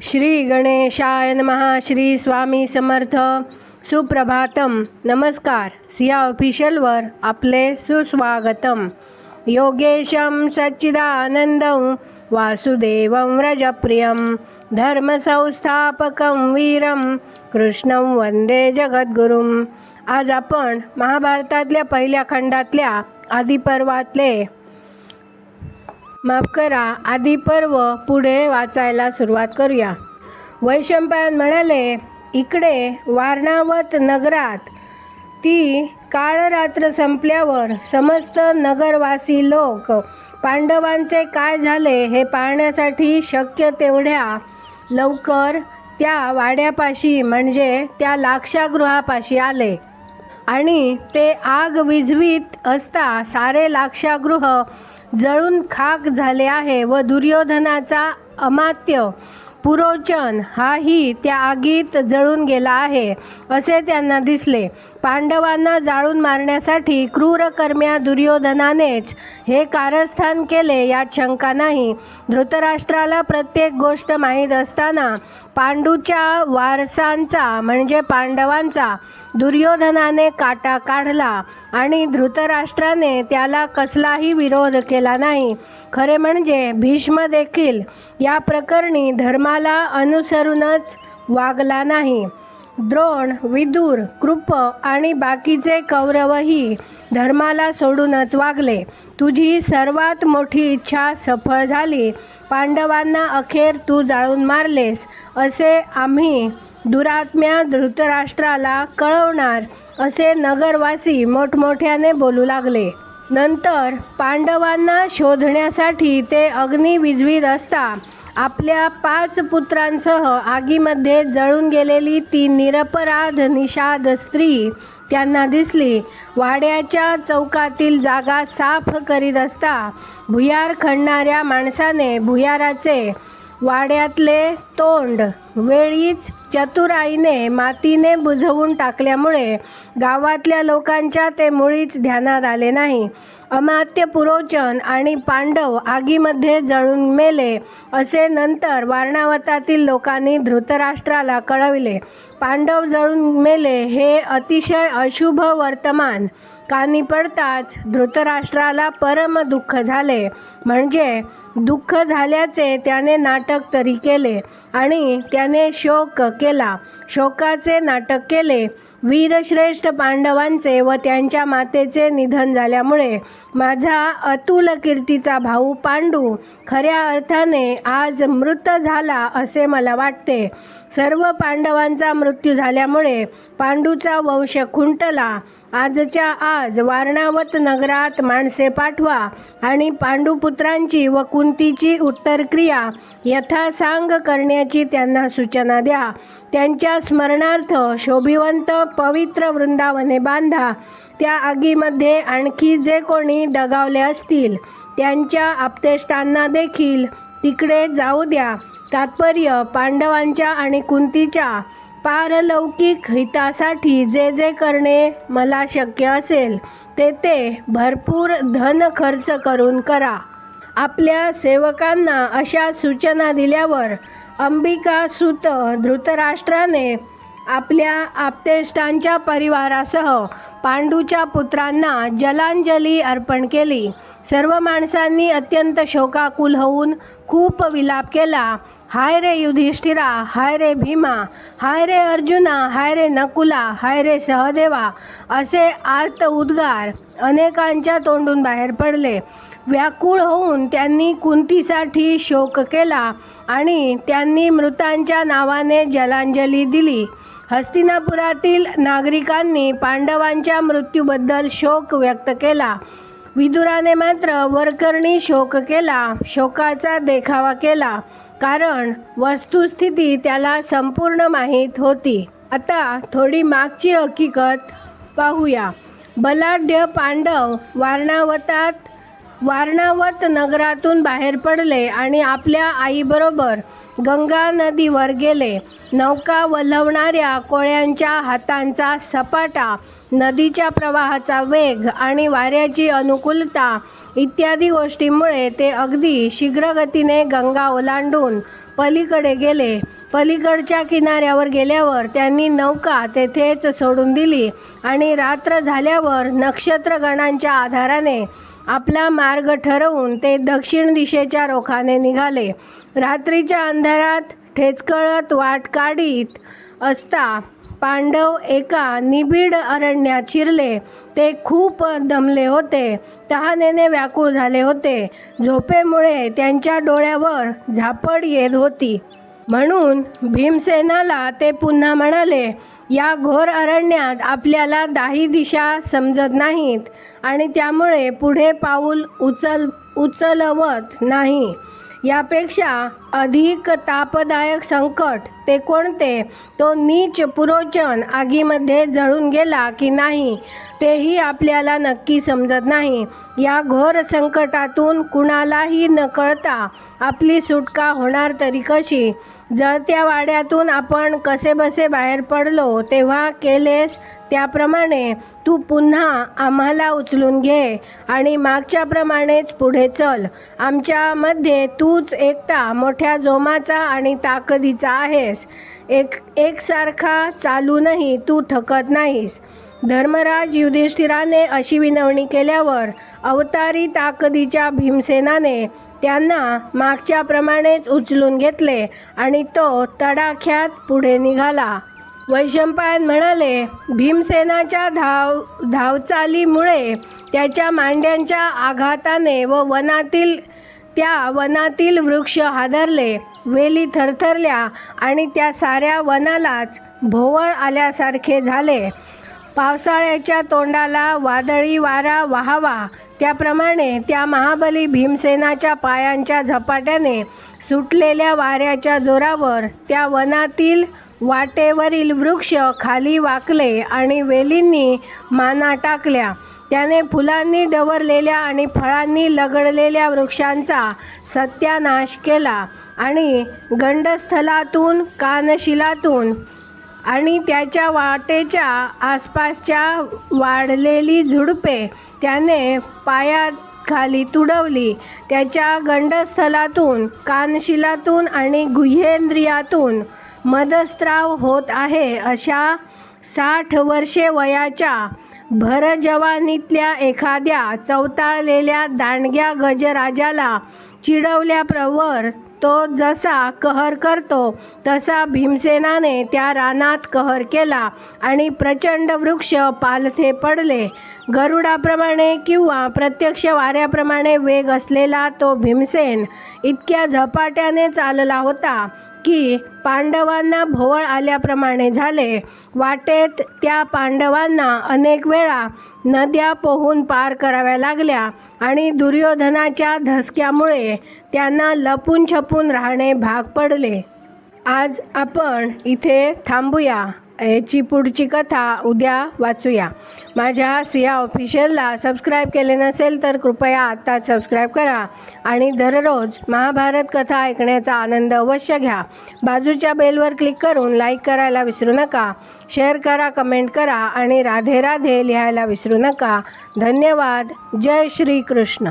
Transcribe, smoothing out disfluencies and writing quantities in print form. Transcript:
श्री गणेशाय नमः. श्री स्वामी समर्थ. सुप्रभातम. नमस्कार. सिया ऑफिशियलवर आपले सुस्वागतम. योगेशं सच्चिदानंदं वासुदेवं व्रजप्रियं धर्मसंस्थापकं वीरं कृष्णं वंदे जगद्गुरुं. आज आपण महाभारतातल्या पहिल्या खंडातल्या आदिपर्वातले आदिपर्व पुढे वाचायला सुरुवात करूया. वैशंपायन म्हणाले, इकडे वारणावत नगरात ती काळरात्र संपल्यावर समस्त नगरवासी लोक पांडवांचे काय झाले हे पाहण्यासाठी शक्य तेवढ्या लवकर त्या वाड्यापाशी म्हणजे त्या लाक्षागृहापाशी आले आणि ते आग विझवीत असता सारे लाक्षागृह जळून खाक झाले आहे व दुर्योधनाचा अमात्य पुरोचन हाही त्या आगीत जळून गेला आहे असे त्यांना दिसले. पांडवांना जाळून मारण्यासाठी क्रूरकर्म्या दुर्योधनानेच हे कारस्थान केले यात शंका नाही. धृतराष्ट्राला प्रत्येक गोष्ट माहीत असताना पांडूच्या वारसांचा म्हणजे पांडवांचा दुर्योधनाने काटा काढला आणि धृतराष्ट्राने त्याला कसलाही विरोध केला नाही. खरे म्हणजे भीष्म देखील या प्रकरणी धर्माला अनुसरूनच वागला नाही. द्रोण, विदुर, कृप आणि बाकीचे कौरवही धर्माला सोडूनच वागले. तुझी सर्वात मोठी इच्छा सफळ झाली. पांडवांना अखेर तू जाळून मारलेस असे आम्ही दुरात्म्या धृतराष्ट्राला कळवणार असे नगरवासी मोठमोठ्याने बोलू लागले. नंतर पांडवांना शोधण्यासाठी ते अग्नी विझवीत असता आपल्या 5 पुत्रांसह आगीमध्ये जळून गेलेली ती निरपराध निषाद स्त्री त्यांना दिसली. वाड्याच्या चौकातील जागा साफ करीत असता भुयार खणणाऱ्या माणसाने भुयाराचे वाड्यातले तोंड वेळीच चतुराईने मातीने बुजवून टाकल्यामुळे गावातल्या लोकांच्या ते मुळीच ध्यानात आले नाही. अमात्य पुरोचन आणि पांडव आगीमध्ये जळून मेले असे नंतर वारणावतातील लोकांनी धृतराष्ट्राला कळविले. पांडव जळून मेले हे अतिशय अशुभ वर्तमान कानी पडताच धृतराष्ट्राला परम दुःख झाले. म्हणजे दुःख झाल्याचे त्याने नाटक तरी केले आणि त्याने शोक केला. शोकाचे नाटक केले. वीरश्रेष्ठ पांडवांचे व त्यांच्या मातेचे निधन झाल्यामुळे माझा अतुल कीर्तीचा भाऊ पांडू खऱ्या अर्थाने आज मृत झाला असे मला वाटते. सर्व पांडवांचा मृत्यू झाल्यामुळे पांडूचा वंश खुंटला. आजच्या आज वारणावत नगरात माणसे पाठवा आणि पांडुपुत्रांची व कुंतीची उत्तरक्रिया यथासांग करण्याची त्यांना सूचना द्या. त्यांच्या स्मरणार्थ शोभिवंत पवित्र वृंदावने बांधा. त्या आगीमध्ये आणखी जे कोणी दगावले असतील त्यांच्या आप्तेष्टांना देखील तिकडे जाऊ द्या. तात्पर्य पांडवांच्या आणि कुंतीच्या पारलौकिक हितासाठी जे जे करणे मला शक्य असेल ते भरपूर धन खर्च करून करा. आपल्या सेवकांना अशा सूचना दिल्यावर अंबिकासुत धृतराष्ट्राने आपल्या आप्तेष्टांच्या परिवारासह पांडूच्या पुत्रांना जलांजली अर्पण केली. सर्व माणसांनी अत्यंत शोकाकुल होऊन खूप विलाप केला. हाय रे युधिष्ठिरा, हाय रे भीमा, हाय रे अर्जुना, हाय रे नकुला, हाय रे सहदेवा असे आर्त उद्गार अनेकांच्या तोंडून बाहेर पडले. व्याकुळ होऊन त्यांनी कुंतीसाठी शोक केला आणि त्यांनी मृतांच्या नावाने जलांजली दिली. हस्तिनापुरातील नागरिकांनी पांडवांच्या मृत्यूबद्दल शोक व्यक्त केला. विदुराने मात्र वरकरणी शोक केला. शोकाचा देखावा केला कारण वस्तुस्थिती त्याला संपूर्ण माहीत होती. आता थोडी मागची हकीकत पाहूया. बलाढ्य पांडव वारणावत नगरातून बाहेर पडले आणि आपल्या आईबरोबर गंगा नदीवर गेले. नौका वल्हवणाऱ्या कोळ्यांच्या हातांचा सपाटा, नदीच्या प्रवाहाचा वेग आणि वाऱ्याची अनुकूलता इत्यादी गोष्टींमुळे ते अगदी शीघ्रगतीने गंगा ओलांडून पलीकडे गेले. पलीकडच्या किनाऱ्यावर गेल्यावर त्यांनी नौका तेथेच सोडून दिली आणि रात्र झाल्यावर नक्षत्रगणांच्या आधाराने आपला मार्ग ठरवून ते दक्षिण दिशेच्या रोखाने निघाले. रात्रीच्या अंधारात ठेचकळत वाट काढीत असता पांडव एका निबिड अरण्यात शिरले. ते खूप दमले होते, तहानेने व्याकुळ झाले होते. झोपेमुळे त्यांच्या डोळ्यावर झापड येत होती. म्हणून भीमसेनाला ते पुन्हा म्हणाले, या घोर अरण्यात आपल्याला 10 दिशा समजत नाहीत आणि त्यामुळे पुढे पाऊल उचलवत नाही. यापेक्षा अधिक तापदायक संकट ते कोणते? तो नीच पुरोचन आगीमध्ये जळून गेला की नाही तेही आपल्याला नक्की समजत नाही. या घोर संकटातून कुणालाही न कळता आपली सुटका होणार तरी कशी? जळत्या वाड्यातून आपण कसेबसे बाहेर पडलो तेव्हा केलेस त्याप्रमाणे तू पुन्हा आम्हाला उचलून घे आणि मागच्याप्रमाणेच पुढे चल. आमच्यामध्ये तूच एकटा मोठ्या जोमाचा आणि ताकदीचा आहेस. एकसारखा चालूनही तू थकत नाहीस. धर्मराज युधिष्ठिराने अशी विनवणी केल्यावर अवतारी ताकदीच्या भीमसेनाने त्यांना मागच्याप्रमाणेच उचलून घेतले आणि तो तडाख्यात पुढे निघाला. वैशंपायन म्हणाले, भीमसेनाच्या धावचालीमुळे त्याच्या मांड्यांच्या आघाताने व वनातील वृक्ष हादरले, वेली थरथरल्या आणि त्या साऱ्या वनालाच भोवळ आल्यासारखे झाले. पावसाळ्याच्या तोंडाला वादळी वारा वाहावा त्याप्रमाणे त्या महाबली भीमसेनाच्या पायांच्या झपाट्याने सुटलेल्या वाऱ्याच्या जोरावर त्या वनातील वाटेवरील वृक्ष खाली वाकले आणि वेलींनी माना टाकल्या. त्याने फुलांनी डवरलेल्या आणि फळांनी लगडलेल्या वृक्षांचा सत्यानाश केला आणि गंडस्थलातून कानशिलातून आणि त्याच्या वाटेच्या आसपासच्या वाढलेली झुडपे त्याने पायाखाली तुडवली. त्याच्या गंडस्थलातून, कानशिलातून आणि गुह्येंद्रियातून मदस्राव होत आहे अशा 60 वर्षे वयाच्या भरजवानीतल्या एखाद्या चवताळलेल्या दांडग्या गजराजाला चिडवल्याप्रवर तो जसा कहर करतो तसा भीमसेनाने त्या रानात कहर केला आणि प्रचंड वृक्ष पालथे पडले. गरुडाप्रमाणे किंवा प्रत्यक्ष वाऱ्याप्रमाणे वेग असलेला तो भीमसेन इतक्या झपाट्याने चालला होता की पांडवांना भोवळ आल्याप्रमाणे झाले. वाटेत त्या पांडवांना अनेक वेळा नद्या पोहून पार कराव्या लागल्या आणि दुर्योधनाच्या धसक्यामुळे त्यांना लपून छपून राहणे भाग पडले. आज आपण इथे थांबूया. याची पुढची कथा उद्या वाचूया. माझ्या सिया ऑफिशियलला सबस्क्राईब केले नसेल तर कृपया आत्ताच सबस्क्राईब करा आणि दररोज महाभारत कथा ऐकण्याचा आनंद अवश्य घ्या. बाजूच्या बेलवर क्लिक करून लाईक करायला विसरू नका. शेअर करा, कमेंट करा आणि राधे राधे लिहायला विसरू नका. धन्यवाद. जय श्री कृष्ण.